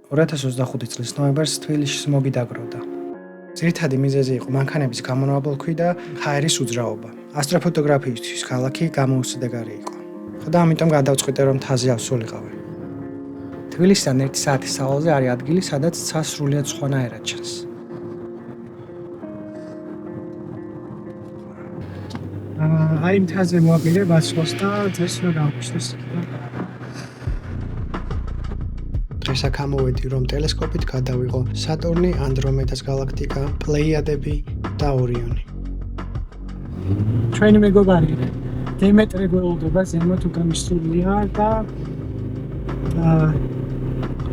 2025 წლის ნოემბერს თბილისში მოგიდაგროვდა. ძირითადი მიზეზი იყო მანქანების გამონაბოლქვი და ჰაერის უძრაობა. ასტროფოტოგრაფიისთვის ქალაქი გამოუსადეგარი იყო. და ამიტომ გადავწყვიტე რომ მთაზე ავსულიყავი. თბილისიდან 1 საათის სავალზე არის ადგილი, სადაც ცა სრულიად სხვანაირად ჩანს. აი მთაზე მოაპირე ვაცვლოს და დღეს რა გავხსნეს. დღეს აქ ამოვედი რომ ტელესკოპით გადავიღო სატურნი, ანდრომედას გალაქტიკა, პლეიადები და ორიონი. ჩვენი მეგობარი დემეტრე გველოდება ზემოთ უკანასწორია და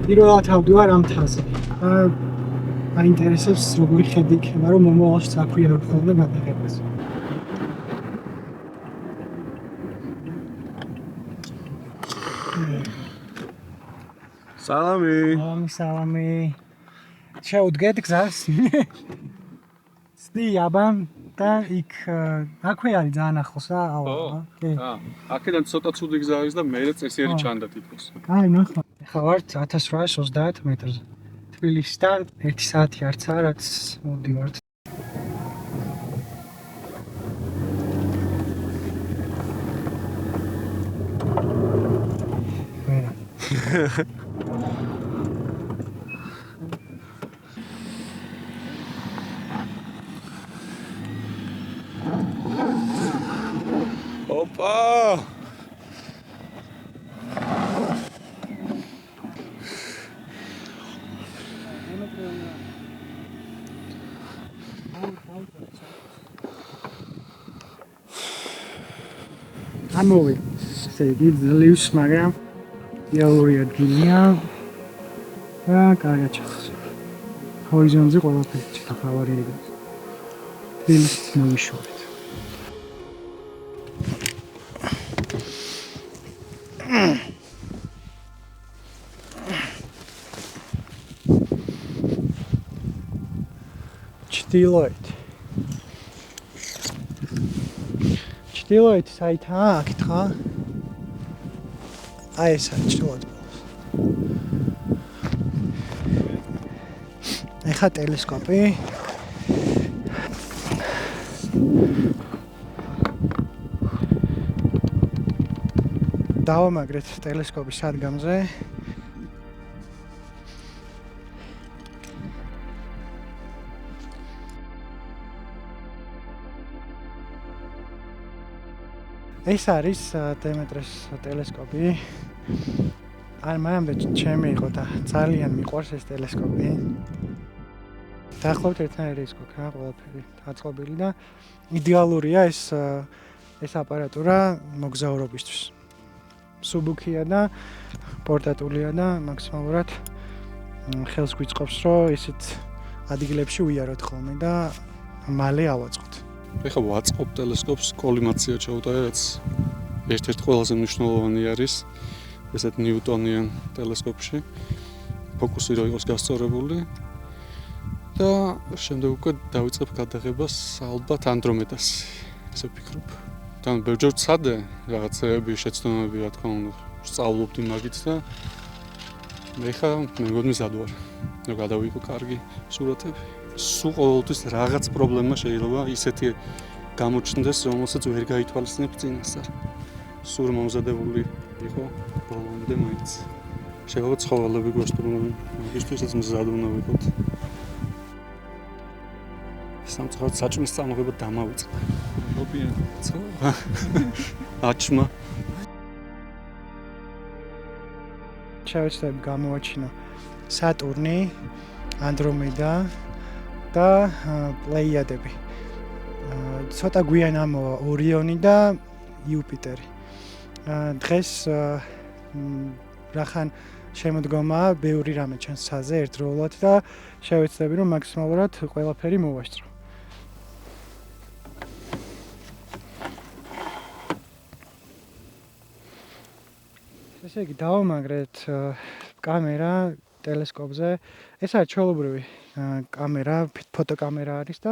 პირველად ავდივარ ამ მთაზე. მაინტერესებს როგორი ხედი იქნება რომ მომავალში საქმეა ხოლმე გადაღებას. სალამი. შეუდგეთ გზას. სდი აბამ და იქ აქვე არის ძალიან ახლოს რა. აქედან ცოტა ცუდი გზა არის და მერე წესიერი ჩანდა თითქოს. აი ნახე. ხა ვართ 1830 მეტრზე. თბილისიდან 1 საათი არცა რაც მოვდივართ. Opa! ამოვი. ესე იგი ძლივს, მაგრამ რეალური ადგილია. და კარგად ჩახს. ჰორიზონტზე ყველაფერი ჩახავარია. თბილისის მოვიშორეთ. ჩtildeოეთ საითაა აქეთ ხა? აი ეს არის ჩtildeოეთ ბოლოს. ეხა ტელესკოპი. დავამაგრეთ ტელესკოპის სადგამზე. ეს არის დემეტრეს ტელესკოპი. არ მანამდე ჩემი იყო და ძალიან მიყვარს ეს ტელესკოპი. დაახლოებით ერთნაირი ის გქონდა ყველაფერი დაწყობილი და იდეალურია ეს აპარატურა მოგზაურობისთვის. სუბუქია და პორტატულია და მაქსიმალურად ხელს გვიწყობს რომ ისეთ ადგილებში ვიაროთ ხოლმე და მალე ავაწყოთ. ეხლა ვაწყობ ტელესკოპს კოლიმაცია ჩავუტარე, რაც ერთ-ერთი ყველაზე მნიშვნელოვანი არის ესეთ ნიუტონიან ტელესკოპში. ფოკუსი რო იყოს გასწორებული და შემდეგ უკვე დავიწყებ გადაღებას ალბათ ანდრომედას. ესე ვფიქრობ. თან ბევრჯერ ვცადე რაღაცები, შეცდომები, რა თქმა უნდა, სწავლობდი მაგით და ეხლა მეგონი მზად ვარ. რომ გადავიღო კარგი სურათები. სულ ყოველთვის რაღაც პრობლემა შეიძლება ისეთი გამოჩნდეს, რომელსაც ვერ გაითვალისწინებ წინასწარ. სულ მომზადებული იყო ბოლომდე მაინც. შეიძლება ცხოველები გვესტუმრონ, მაგისთვისაც მზად უნდა ვიყოთ. სამწუხაროდ საჭმის წარმოება დამავიწყდა. მობიან ცხოვა. აჩმა. შევეცდები გამოვაჩინო სატურნი, ანდრომედა და პლეიადები. ცოტა გვიან ამოვა ორიონი და იუპიტერი. დღეს რახან შემოდგომაა, ბევრი რამე ჩანს ცაზე ერთდროულად და შევეცდები რომ მაქსიმალურად ყველაფერი მოვასწრო. ესე იგი დავამაგრეთ კამერა ტელესკოპზე. ეს არის ჩვეულებრივი კამერა, ფოტოკამერა არის და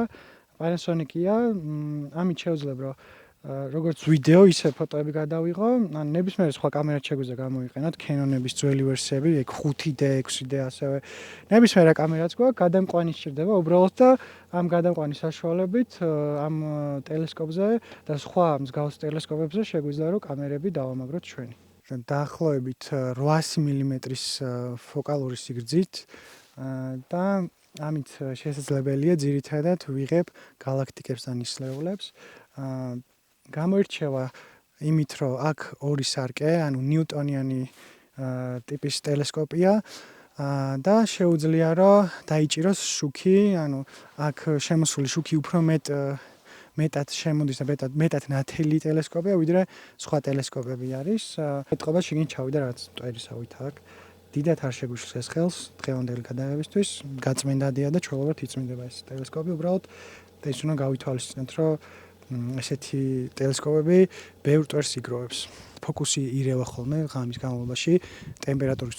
Panasonic-ია. ამით შევძლებ რომ როგორც ვიდეო, ისე ფოტოები გადავიღო. ან ნებისმიერ სხვა კამერაც შეგვიძლია გამოიყენოთ, Canon-ების ძველი ვერსიები, 5D, 6D ასევე. ნებისმიერ კამერაც გვაქვს, გადამყვანი სჭირდება უბრალოდ და ამ გადამყვანის საშუალებით ამ ტელესკოპზე და სხვა მსგავს ტელესკოპებზე შეგვიძლია რომ კამერები დავამაგროთ ჩვენი. დაახლოებით 800 მმ-ის ფოკალური სიგრძით და ამით შესაძლებელია ძირითადად ვიღებ galaktikებს და ნისლეულებს. გამოირჩევა იმით, რომ აქ ორი სარკე, ანუ ნიუტონიანი ტიპის ტელესკოპია და შეუძლია რომ დაიჭიროს შუქი, ანუ აქ შემოსული შუქი უფრო მეტად შემოდის და მეტად ნათელი ტელესკოპია, ვიდრე სხვა ტელესკოპები არის. ეთყობა შიგნით ჩავიდა რაც მტვერისავით აქ. დიდად არ შეგვიშლის ეს ხელს დღევანდელი გადაღებისთვის, გაწმენდადია და ჩვეულებრივ იწმინდება ეს ტელესკოპი, უბრალოდ ეს უნდა გავითვალისწინოთ, რომ ესეთი ტელესკოპები ბევრ ტვერს იგროვებს. ფოკუსი ირევა ხოლმე ღამის განმავლობაში ტემპერატურის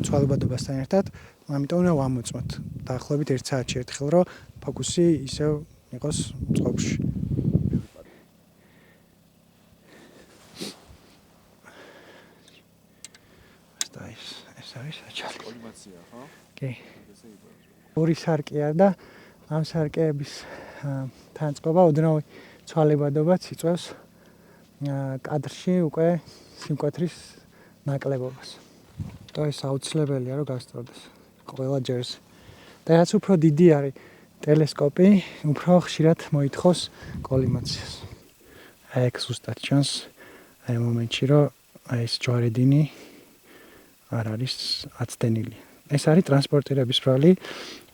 ცვალებადობასთან ერთად, ამიტომ უნდა ვამოწმოთ დაახლოებით 1 საათში ერთხელ, რომ ფოკუსი ისევ იყოს წყობაში. ეს არის საჭარო. კოლიმაცია, ხო? კი. ორი სარკეა და ამ სარკეების თანწყობა ოდნავ ცვალებადობაც იწვევს კადრში უკვე სიმკვეთრის ნაკლებობას. და ეს აუცილებელია რომ გასწორდეს ყველა ჯერს. და რაც უფრო დიდი არის ტელესკოპი, უფრო ხშირად მოითხოვს კოლიმაციას. აი ეს ზუსტად ჩანს აი მომენტში რომ აი ეს ჯვარედინი არ არის აცდენილი. ეს არის ტრანსპორტირების ბრალი.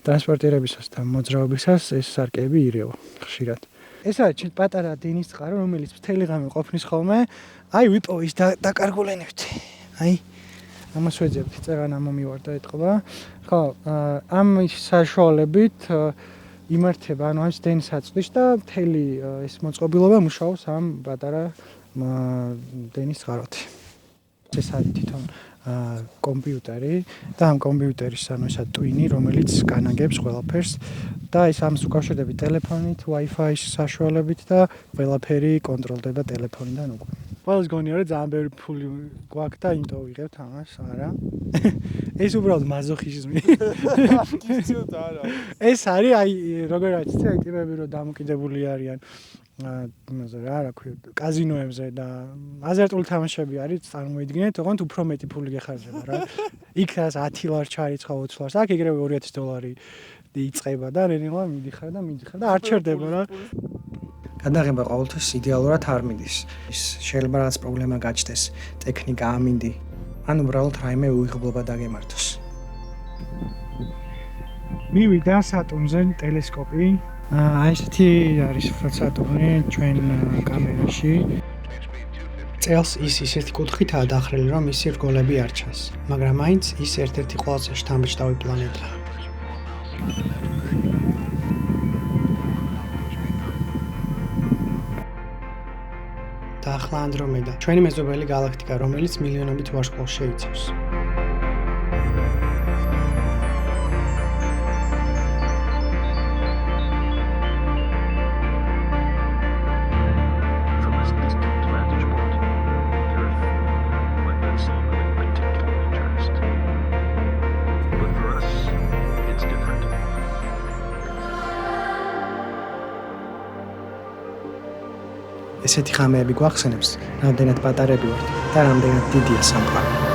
ტრანსპორტირებისას და მოძრაობისას ეს სარკეები ირევა ხშირად. ეს არის პატარა დინის წყარო, რომელიც მთელი ღამე ყოფნის ხოლმე. აი ვიპოვე ის დაკარგულენებთ. აი ამას ვეძებთ, წერან ამომივარდა ეთყობა. ხო, ამის საშუალებით იმართება, ანუ ამ დენის აწვდის და მთელი ეს მოწყობილობა მუშაობს ამ პატარა დენის წყაროთი. ეს არის თვითონ კომპიუტერი და ამ კომპიუტერის ანუ ესა ტვინი, რომელიც განაგებს ყველაფერს და ეს ამას უკავშირდება ტელეფონით, Wi-Fi-ის საშუალებით და ყველაფერი კონტროლდება ტელეფონიდან უკვე. ყველას გონია რომ ძალიან ბევრი ფული გვაქვს და იმიტომ ვიღებთ ამას, არა. ეს უბრალოდ მაზოხიზმი. კიცილთ არა. ეს არის აი როგორ არის აი ტიპები რომ დამოკიდებული არიან რა ქვია კაზინოებზე და აზარტული თამაშები არის წარმოიდგინეთ, ოღონდ უფრო მეტი ფული გეხარჯება რა. იქ რაც 10 ლარი ჩარიცხა 20 ლარს, აქ ეგრევე 2000 დოლარი იწყება და რენილა მიდიხარ და არ ჩერდება რა. გადაღება ყოველთვის იდეალურად არ მიდის. ის შეიძლება რაღაც პრობლემა გაჩნდეს, ტექნიკა ამინდი. ან უბრალოდ რაიმე უიღბლობა დაგემართოს. მივიდა სატურნზე ტელესკოპი. აი ესეთი არის სატურნი ჩვენ კამერაში. წელს ის ისეთი კუთხითაა დახრილი, რომ მისი რგოლები არ ჩანს, მაგრამ მაინც ის ერთ-ერთი ყველაზე შთამბეჭდავი პლანეტაა. და ახლა ანდრომედა, ჩვენი მეზობელი galaktika, რომელიც მილიონობით ვარსკვლავს შეიცავს. ესეთი ღამეები გვახსენებს, რამდენად პატარები ვართ და რამდენად დიდია სამყარო.